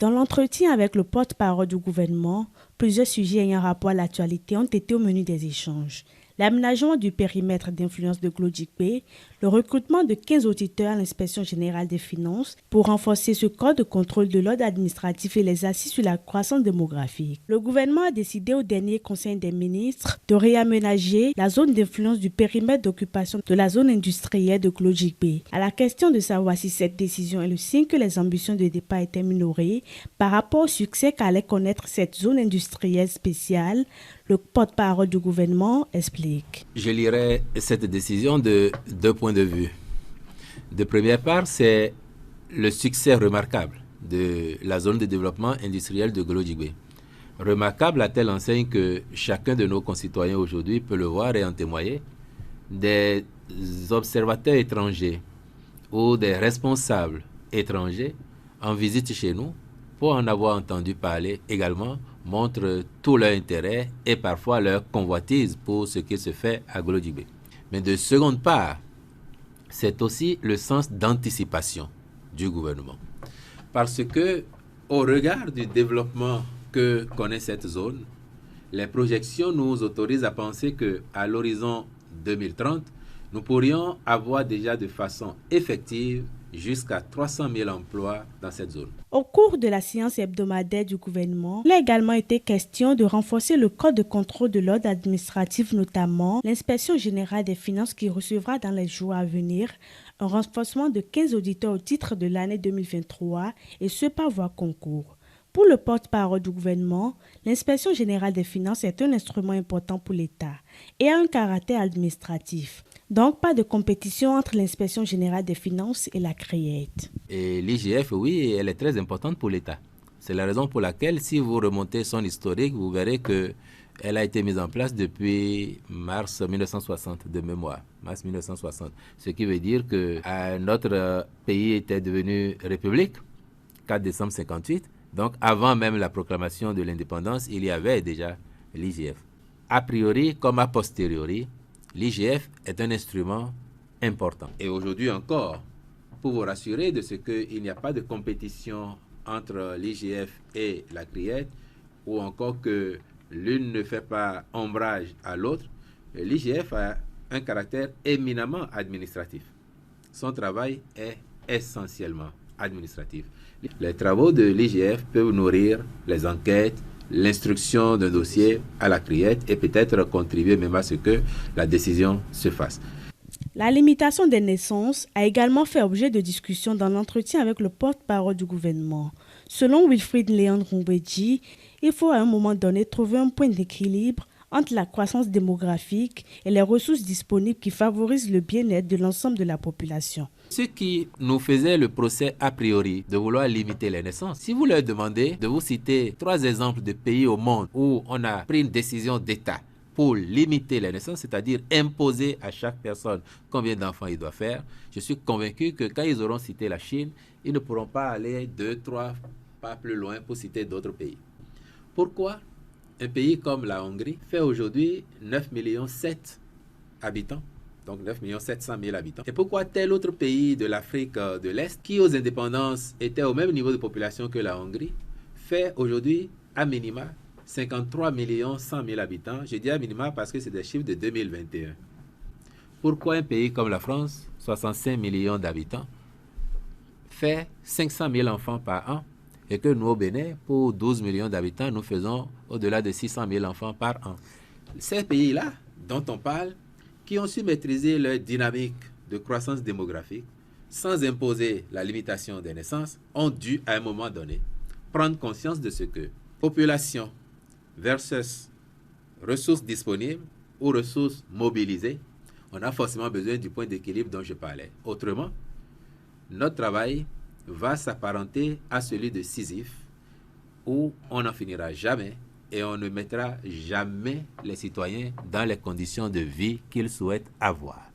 Dans l'entretien avec le porte-parole du gouvernement, plusieurs sujets ayant rapport à l'actualité ont été au menu des échanges. L'aménagement du périmètre d'influence de GLODIC-B, le recrutement de 15 auditeurs à l'Inspection générale des finances pour renforcer ce corps de contrôle de l'ordre administratif et les assises sur la croissance démographique. Le gouvernement a décidé au dernier Conseil des ministres de réaménager la zone d'influence du périmètre d'occupation de la zone industrielle de GLODIC-B. À la question de savoir si cette décision est le signe que les ambitions de départ étaient minorées par rapport au succès qu'allait connaître cette zone industrielle spéciale, le porte-parole du gouvernement explique. Je lirai cette décision de deux points de vue. De première part, c'est le succès remarquable de la zone de développement industriel de GLODIC-B. Remarquable à telle enseigne que chacun de nos concitoyens aujourd'hui peut le voir et en témoigner. Des observateurs étrangers ou des responsables étrangers en visite chez nous, pour en avoir entendu parler également, montrent tout leur intérêt et parfois leur convoitise pour ce qui se fait à GLODIC-B. Mais de seconde part, c'est aussi le sens d'anticipation du gouvernement. Parce que, au regard du développement que connaît cette zone, les projections nous autorisent à penser qu'à l'horizon 2030, nous pourrions avoir déjà de façon effective jusqu'à 300 000 emplois dans cette zone. Au cours de la séance hebdomadaire du gouvernement, il a également été question de renforcer le corps de contrôle de l'ordre administratif, notamment l'Inspection générale des finances qui recevra dans les jours à venir un renforcement de 15 auditeurs au titre de l'année 2023 et ce par voie concours. Pour le porte-parole du gouvernement, l'Inspection générale des finances est un instrument important pour l'État et a un caractère administratif. Donc, pas de compétition entre l'Inspection générale des finances et la CREET. Et l'IGF, oui, elle est très importante pour l'État. C'est la raison pour laquelle, si vous remontez son historique, vous verrez qu'elle a été mise en place depuis mars 1960, de mémoire. Mars 1960. Ce qui veut dire que notre pays était devenu république, 4 décembre 58. Donc, avant même la proclamation de l'indépendance, il y avait déjà l'IGF. A priori comme a posteriori, l'IGF est un instrument important. Et aujourd'hui encore, pour vous rassurer de ce qu'il n'y a pas de compétition entre l'IGF et la CREET, ou encore que l'une ne fait pas ombrage à l'autre, l'IGF a un caractère éminemment administratif. Son travail est essentiellement administratif. Les travaux de l'IGF peuvent nourrir les enquêtes, l'instruction d'un dossier à la CREET et peut-être contribuer même à ce que la décision se fasse. La limitation des naissances a également fait objet de discussion dans l'entretien avec le porte-parole du gouvernement. Selon Wilfried Léon Rumbedji, il faut à un moment donné trouver un point d'équilibre entre la croissance démographique et les ressources disponibles qui favorisent le bien-être de l'ensemble de la population. Ceux qui nous faisaient le procès a priori de vouloir limiter les naissances, si vous leur demandez de vous citer 3 exemples de pays au monde où on a pris une décision d'État pour limiter les naissances, c'est-à-dire imposer à chaque personne combien d'enfants il doit faire, je suis convaincu que quand ils auront cité la Chine, ils ne pourront pas aller 2, 3 pas plus loin pour citer d'autres pays. Pourquoi un pays comme la Hongrie fait aujourd'hui 9,7 millions d'habitants, donc 9,7 millions habitants. Et pourquoi tel autre pays de l'Afrique de l'Est, qui aux indépendances était au même niveau de population que la Hongrie, fait aujourd'hui à minima 53,1 millions habitants. Je dis à minima parce que c'est des chiffres de 2021. Pourquoi un pays comme la France, 65 millions d'habitants, fait 500 000 enfants par an et que nous au Bénin, pour 12 millions d'habitants, nous faisons au-delà de 600 000 enfants par an. Ces pays-là, dont on parle, qui ont su maîtriser leur dynamique de croissance démographique sans imposer la limitation des naissances, ont dû à un moment donné prendre conscience de ce que population versus ressources disponibles ou ressources mobilisées, on a forcément besoin du point d'équilibre dont je parlais. Autrement, notre travail va s'apparenter à celui de Sisyphe, où on n'en finira jamais et on ne mettra jamais les citoyens dans les conditions de vie qu'ils souhaitent avoir.